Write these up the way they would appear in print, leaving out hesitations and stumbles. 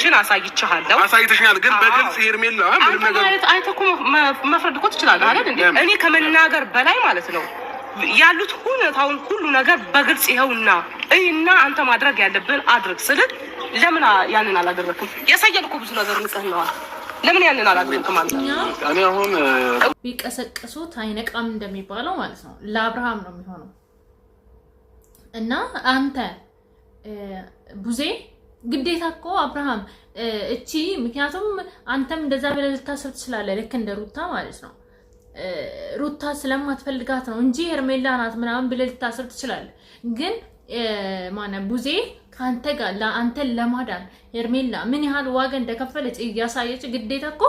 ልጅን አሳይቻለሁ። አሳይተሽኛል፣ ግን በግልጽ ሄርሜላ ምንም ነገር አይተህ እኮ መፍረድ እኮ ትችላለህ አይደል እንዴ? እኔ ከመናገር በላይ ማለት ነው ያሉት ሁኔታውን ሁሉ ነገር በግልጽ ይኸውና እና አንተ ማድረግ ያለብን አድርግ ስልህ ለምን ያንን አላደረክም? ያሳያል እኮ ብዙ ነገር ልቀህነዋል። ለምን ያንን አላደረክም አንተ? እኔ አሁን ቢቀሰቅሱት አይነቃም እንደሚባለው ማለት ነው ለአብርሃም ነው የሚሆነው። እና አንተ ቡዜ ግዴታ እኮ አብርሃም እቺ ምክንያቱም አንተም እንደዛ ብለህ ልታስብ ትችላለህ፣ ልክ እንደ ሩታ ማለት ነው። ሩታ ስለማትፈልጋት ነው እንጂ ሄርሜላ ናት ምናምን ብለህ ልታስብ ትችላለህ። ግን ማነው ቡዜ ካንተ ጋር ለአንተን ለማዳን ሄርሜላ ምን ያህል ዋጋ እንደከፈለች እያሳየች ግዴታ እኮ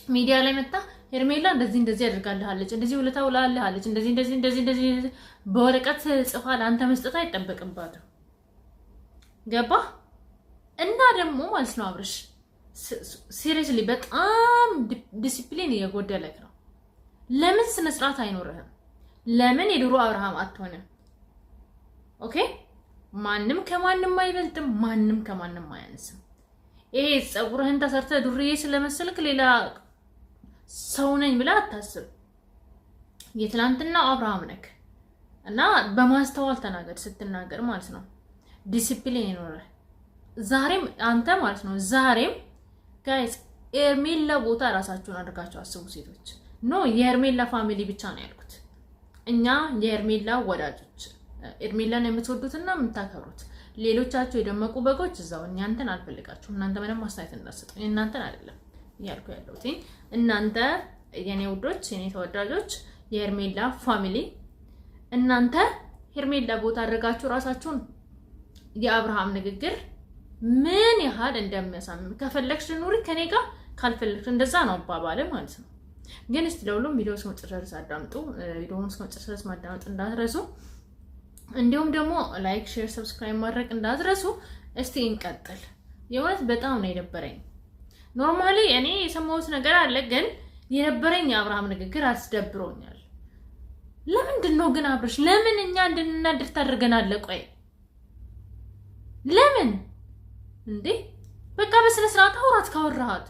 ሚዲያ ላይ መጣ ሄርሜላ እንደዚህ አድርጋለች፣ እንደዚህ ውለታ ውላለች፣ እንደዚህ በወረቀት ጽፋ ለአንተ መስጠት አይጠበቅባትም። ገባ? እና ደግሞ ማለት ነው አብርሽ ሲሪየስሊ በጣም ዲሲፕሊን እየጎደለክ ነው። ለምን ስነ ስርዓት አይኖርህም? ለምን የድሮ አብርሃም አትሆንም? ኦኬ ማንም ከማንም አይበልጥም፣ ማንም ከማንም አያንስም። ይሄ ጸጉርህን ተሰርተ ዱርዬ ስለመሰልክ ሌላ ሰው ነኝ ብለህ አታስብ። የትላንትና አብርሃም ነክ እና በማስተዋል ተናገር ስትናገር ማለት ነው። ዲሲፕሊን ይኖርህ። ዛሬም አንተ ማለት ነው ዛሬም ጋይስ ሄርሜላ ቦታ ራሳችሁን አድርጋችሁ አስቡ ሴቶች። ኖ የሄርሜላ ፋሚሊ ብቻ ነው ያልኩት። እኛ የሄርሜላ ወዳጆች ሄርሜላን የምትወዱትና የምታከብሩት ሌሎቻችሁ የደመቁ በጎች እዛው እናንተን አልፈልጋችሁም። እናንተ ምንም አስተያየት እንዳትሰጡ እናንተን አይደለም ያልኩ ያለሁት። እናንተ የኔ ውዶች የኔ ተወዳጆች የሄርሜላ ፋሚሊ እናንተ ሄርሜላ ቦታ አድርጋችሁ ራሳችሁን የአብርሃም ንግግር ምን ያህል እንደሚያሳምም ከፈለግሽ ኑሪ ከኔ ጋር ካልፈለግሽ እንደዛ ነው አባባለ ማለት ነው። ግን እስቲ ለሁሉም ቪዲዮ እስከ መጨረሻ ድረስ አዳምጡ። ቪዲዮውን እስከ መጨረሻ ድረስ ማዳመጥ እንዳትረሱ፣ እንዲሁም ደግሞ ላይክ፣ ሼር፣ ሰብስክራይብ ማድረግ እንዳትረሱ። እስቲ እንቀጥል። የእውነት በጣም ነው የነበረኝ። ኖርማሊ እኔ የሰማሁት ነገር አለ፣ ግን የነበረኝ የአብርሃም ንግግር አስደብሮኛል። ለምንድን ነው ግን አብርሽ ለምን እኛ እንድንናደድ ታደርገናለህ? ቆይ ለምን እንዴ? በቃ በስነ ስርዓት አውራት። ካወራሃት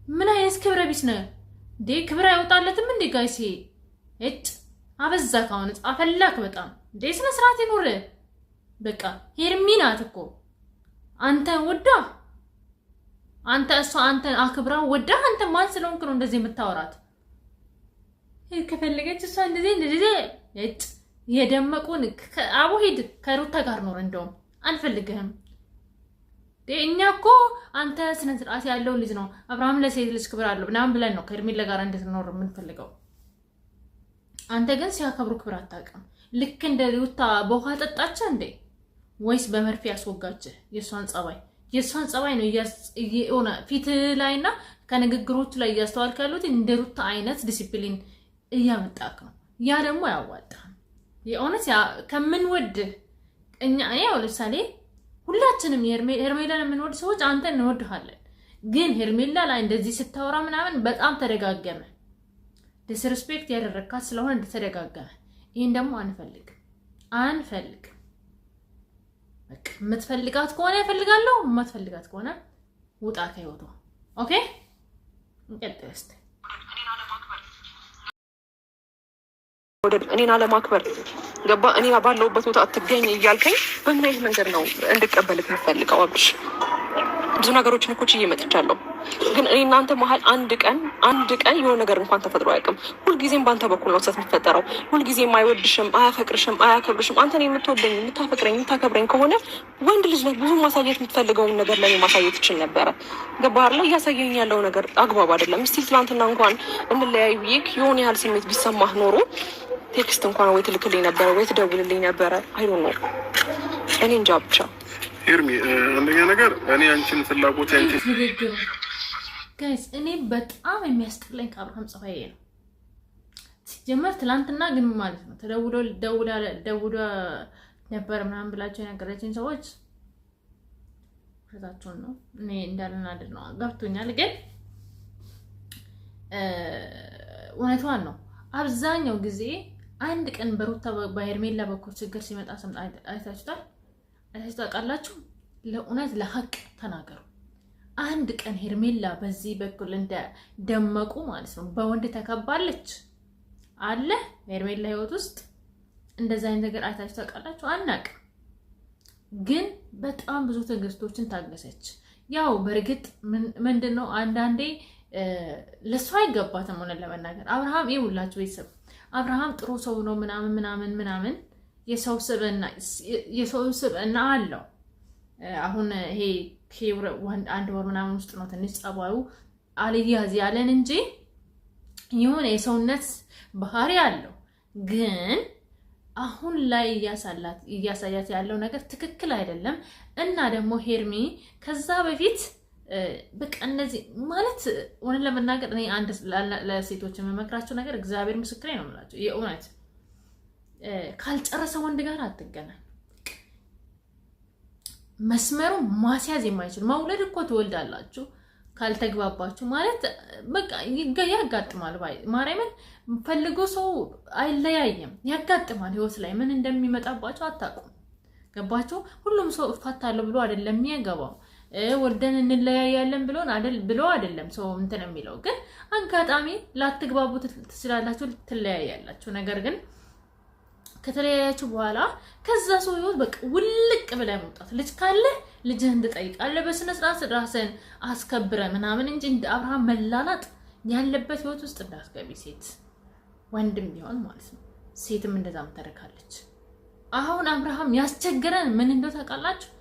ምን አይነት ክብረ ቢስ ነው እንዴ? ክብር አይወጣለትም እንዴ ጋይስ? እጭ አበዛ ካሁን አፈላክ በጣም እንዴ። ስነ ስርዓት ይኖር። በቃ ሄርሚናት እኮ አንተ ወዳ አንተ እሷ አንተ አክብራ ወዳ አንተ ማን ስለሆንክ ነው እንደዚህ የምታወራት? ከፈለገች እሷ እንደዚህ እጭ የደመቁን አቡ ሄድ ከሩታ ጋር ነው እንደውም አንፈልግህም። እኛ እኮ አንተ ስነ ስርዓት ያለው ልጅ ነው አብርሃም ለሴት ልጅ ክብር አለው ምናምን ብለን ነው ከሄርሜላ ጋር እንድትኖር የምንፈልገው። አንተ ግን ሲያከብሩ ክብር አታውቅም። ልክ እንደ ሩታ በውሃ ጠጣች እንዴ ወይስ በመርፌ ያስወጋችህ? የሷን ጸባይ ነው የሆነ ፊት ላይና ከንግግሮቹ ላይ እያስተዋልክ ያሉት እንደ ሩታ አይነት ዲሲፕሊን እያመጣክ ነው። ያ ደግሞ ያዋጣል። የእውነት ከምንወድ እኛ ያው ለምሳሌ ሁላችንም ሄርሜላን የምንወድ ሰዎች አንተን እንወድሃለን። ግን ሄርሜላ ላይ እንደዚህ ስታወራ ምናምን በጣም ተደጋገመ። ዲስሪስፔክት ያደረካት ስለሆነ እንደተደጋገመ ይሄን ደግሞ አንፈልግም። በቃ የምትፈልጋት ከሆነ እፈልጋለሁ፣ የማትፈልጋት ከሆነ ውጣ ከህይወቷ። ኦኬ እንቀጥል እስቲ። እኔን አለማክበር ገባ? እኔ ባለሁበት ቦታ አትገኝ እያልከኝ በምን አይነት መንገድ ነው እንድቀበልህ የምፈልገው? አብሽ ብዙ ነገሮችን እኮ ችዬ መጥቻለሁ። ግን እኔ እናንተ መሀል አንድ ቀን የሆነ ነገር እንኳን ተፈጥሮ አያውቅም። ሁልጊዜም በአንተ በኩል ነው ስህተት የሚፈጠረው። ሁልጊዜም አይወድሽም፣ አያፈቅርሽም፣ አያከብርሽም። አንተን የምትወደኝ የምታፈቅረኝ የምታከብረኝ ከሆነ ወንድ ልጅ ነህ። ብዙ ማሳየት የምትፈልገውን ነገር ለኔ ማሳየት ይችል ነበረ። ገባህ ላይ እያሳየኝ ያለው ነገር አግባብ አይደለም። እስቲ ትናንትና እንኳን እንለያዩ ብዬሽ የሆነ ያህል ስሜት ቢሰማህ ኖሮ ቴክስት እንኳን ወይ ትልክልኝ ነበረ ወይ ትደውልልኝ ነበረ። አይ ዶንት ኖ እኔ እንጃ ብቻ። ሄርሚ አንደኛ ነገር እኔ አንቺን ፍላጎት ጋይስ እኔ በጣም የሚያስጠላኝ ከአብርሃም ጸባዬ ነው። ሲጀመር ትላንትና ግን ማለት ነው ደውሎ ነበር ምናምን ብላቸው የነገረችኝ ሰዎች ከዛቸውን ነው እኔ እንዳልናደድ ነው ገብቶኛል። ግን እውነቷን ነው። አብዛኛው ጊዜ አንድ ቀን በሩታ በሄርሜላ በኩል ችግር ሲመጣ አይታችሁታል? አይታችሁ ታውቃላችሁ? ለእውነት ለሐቅ ተናገሩ። አንድ ቀን ሄርሜላ በዚህ በኩል እንደደመቁ ማለት ነው በወንድ ተከባለች አለ ሄርሜላ ህይወት ውስጥ እንደዛ አይነት ነገር አይታችሁ ታውቃላችሁ? አናውቅም። ግን በጣም ብዙ ትዕግስቶችን ታገሰች። ያው በእርግጥ ምንድነው አንዳንዴ ለሷ አይገባትም ሆነ ለመናገር አብርሃም ይውላችሁ ቤተሰብ አብርሃም ጥሩ ሰው ነው ምናምን የሰው ስብዕና አለው። አሁን ይሄ አንድ ወር ምናምን ውስጥ ነው ትንሽ ጸባዩ አልያዝ ያለን እንጂ የሆነ የሰውነት ባህሪ አለው። ግን አሁን ላይ እያሳያት ያለው ነገር ትክክል አይደለም። እና ደግሞ ሄርሚ ከዛ በፊት በቃ እነዚህ ማለት ሆነ ለመናገር እኔ አንድ ለሴቶች የምመክራቸው ነገር እግዚአብሔር ምስክሬ ነው የምላቸው የእውነት ካልጨረሰ ወንድ ጋር አትገናኝ። መስመሩ ማስያዝ የማይችል መውለድ እኮ ትወልዳላችሁ ካልተግባባችሁ ማለት በቃ ያጋጥማል። ማርያምን ፈልጎ ሰው አይለያየም፣ ያጋጥማል። ህይወት ላይ ምን እንደሚመጣባችሁ አታውቁም። ገባችሁ? ሁሉም ሰው እፋታለሁ ብሎ አይደለም የሚያገባው። ወልደን እንለያያለን ብሎ አይደለም ሰው እንትን የሚለው። ግን አጋጣሚ ላትግባቡ ትችላላችሁ፣ ትለያያላችሁ። ነገር ግን ከተለያያችሁ በኋላ ከዛ ሰው ህይወት በቃ ውልቅ ብለህ መውጣት። ልጅ ካለ ልጅህን ትጠይቃለህ በስነ ስርዓት ራስህን አስከብረ ምናምን እንጂ እንደ አብርሃም መላላጥ ያለበት ህይወት ውስጥ እንዳትገቢ። ሴት ወንድም ቢሆን ማለት ነው። ሴትም እንደዛም ተረካለች። አሁን አብርሃም ያስቸገረን ምን እንደው ታውቃላችሁ?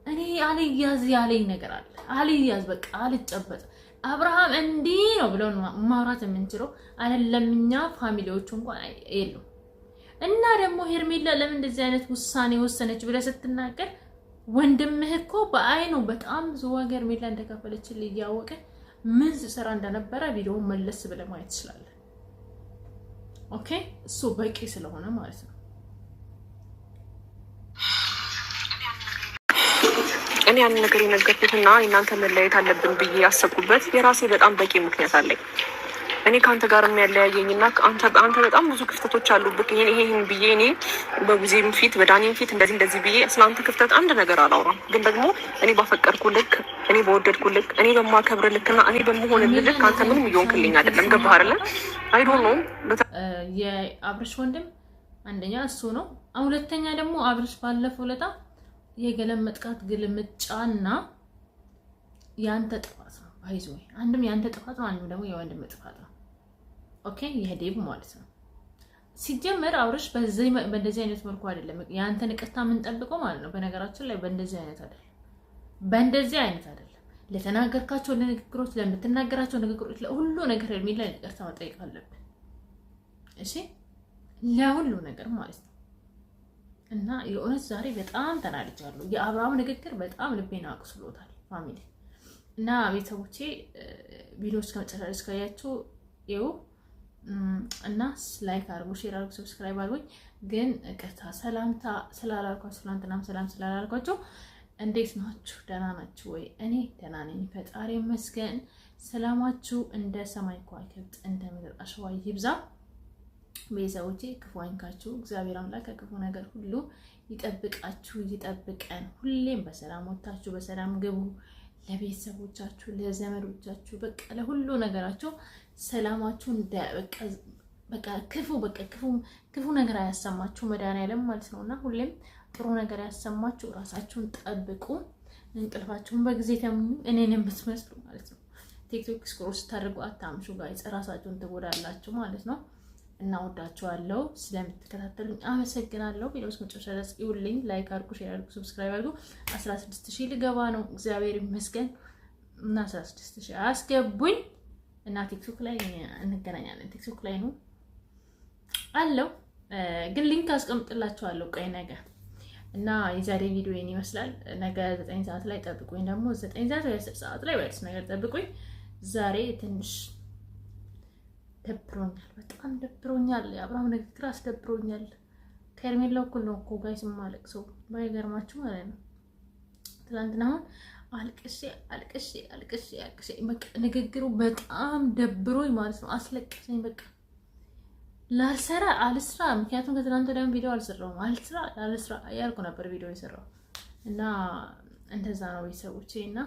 እኔ አልያዝ ያለኝ ነገር አለ። አልያዝ በቃ አልጨበጥ። አብርሃም እንዲህ ነው ብለው ማውራት የምንችለው አይደለም። እኛ ፋሚሊዎቹ እንኳን የሉም። እና ደግሞ ሄርሜላ ለምን እንደዚህ አይነት ውሳኔ ወሰነች ብለህ ስትናገር ወንድምህ እኮ በአይኑ በጣም ብዙ ዋጋ ሄርሜላ እንደከፈለችልህ እያወቀ ምን ስራ እንደነበረ ቪዲዮውን መለስ ብለህ ማየት ትችላለህ። ኦኬ እሱ በቂ ስለሆነ ማለት ነው። እኔ ያን ነገር የነገርኩትና እናንተ መለያየት አለብን ብዬ ያሰብኩበት የራሴ በጣም በቂ ምክንያት አለኝ። እኔ ከአንተ ጋር የሚያለያየኝና አንተ በጣም ብዙ ክፍተቶች አሉብህ። ይሄን ብዬ እኔ በጉዜም ፊት በዳኒም ፊት እንደዚህ ብዬ ስለአንተ ክፍተት አንድ ነገር አላውራም። ግን ደግሞ እኔ ባፈቀርኩ ልክ፣ እኔ በወደድኩ ልክ፣ እኔ በማከብር ልክና እኔ በመሆንልህ ልክ አንተ ምንም እየሆንክልኝ አይደለም። ገባህ አይደለ? አይ ዶንት ኖ የአብርሽ ወንድም አንደኛ እሱ ነው። ሁለተኛ ደግሞ አብርሽ ባለፈው ለታ የገለመጥቃት ግልምጫና ያንተ ጥፋት ነው። አይዞ አንድም ያንተ ጥፋት ነው፣ አንድም ደግሞ የወንድም ጥፋት ነው። ኦኬ የሄዴብ ማለት ነው። ሲጀመር አብርሽ በእንደዚህ አይነት መልኩ አይደለም ያንተ ንቅርታ የምንጠብቀው ማለት ነው። በነገራችን ላይ በእንደዚህ አይነት አይደለም። ለተናገርካቸው ንግግሮች፣ ለምትናገራቸው ንግግሮች፣ ለሁሉ ነገር ሄርሜላ ንቅርታ መጠየቅ አለብን። እሺ ለሁሉ ነገር ማለት ነው። እና የእውነት ዛሬ በጣም ተናድጃለሁ። የአብርሃም ንግግር በጣም ልቤን አቁስሎታል። ፋሚሊ እና ቤተሰቦቼ ቪዲዮ እስከመጨረሻ እስካያችሁ ይኸው እና ላይክ አድርጉ፣ ሼር አድርጉ፣ ሰብስክራይብ አድርጉኝ። ግን ቅርታ ሰላምታ ስላላልኳችሁ ትናንትናም ሰላም ስላላልኳችሁ እንዴት ናችሁ? ደህና ናችሁ ወይ? እኔ ደህና ነኝ፣ ፈጣሪ ይመስገን። ሰላማችሁ እንደ ሰማይ ከዋክብት እንደ ምድር አሸዋ ይብዛ። ቤተሰቦቼ ክፉ አይንካችሁ። እግዚአብሔር አምላክ ከክፉ ነገር ሁሉ ይጠብቃችሁ፣ ይጠብቀን። ሁሌም በሰላም ወጣችሁ በሰላም ግቡ። ለቤተሰቦቻችሁ፣ ለዘመዶቻችሁ፣ በቃ ለሁሉ ነገራችሁ ሰላማችሁ በቃ ክፉ ነገር አያሰማችሁ መድኃኒዓለም ማለት ነውና ሁሌም ጥሩ ነገር ያሰማችሁ። ራሳችሁን ጠብቁ። እንቅልፋችሁን በጊዜ ተኙ። እኔንም ብትመስሉ ማለት ነው። ቲክቶክ ስክሮል ስታደርጉ አታምሹ ጋይስ፣ ራሳችሁን ትጎዳላችሁ ማለት ነው። እና ወዳችኋለሁ። ስለምትከታተሉኝ አመሰግናለሁ። ቪዲዮስ መጨረሻ ድረስ ይውልኝ። ላይክ አድርጉ፣ ሼር አድርጉ፣ ሰብስክራይብ አድርጉ። 16000 ልገባ ነው። እግዚአብሔር ይመስገን እና 16000 አስገቡኝ እና ቲክቶክ ላይ እንገናኛለን። ቲክቶክ ላይ ነው አለው ግን ሊንክ አስቀምጥላችኋለሁ ቆይ ነገ። እና የዛሬ ቪዲዮ ይሄን ይመስላል። ነገ 9 ሰዓት ላይ ጠብቁኝ። ደግሞ 9 ሰዓት ወይ 10 ሰዓት ላይ ወይስ ነገር ጠብቁኝ። ዛሬ ትንሽ ደብሮኛል፣ በጣም ደብሮኛል። የአብርሃም ንግግር አስደብሮኛል። ከሄርሜላ እኩል ነው እኮ ጋይስ የማለቅሰው ባይገርማችሁ ማለት ነው። ትናንትና አልቅሼ በቃ ንግግሩ በጣም ደብሮኝ ማለት ነው። አስለቀሰኝ በቃ አልስራ። ምክንያቱም ከትናንት ወዲያም ቪዲዮ አልሰራሁም። አልስራ ያልኩ ነበር ቪዲዮ የሰራው እና እንደዛ ነው ቤተሰቦቼ እና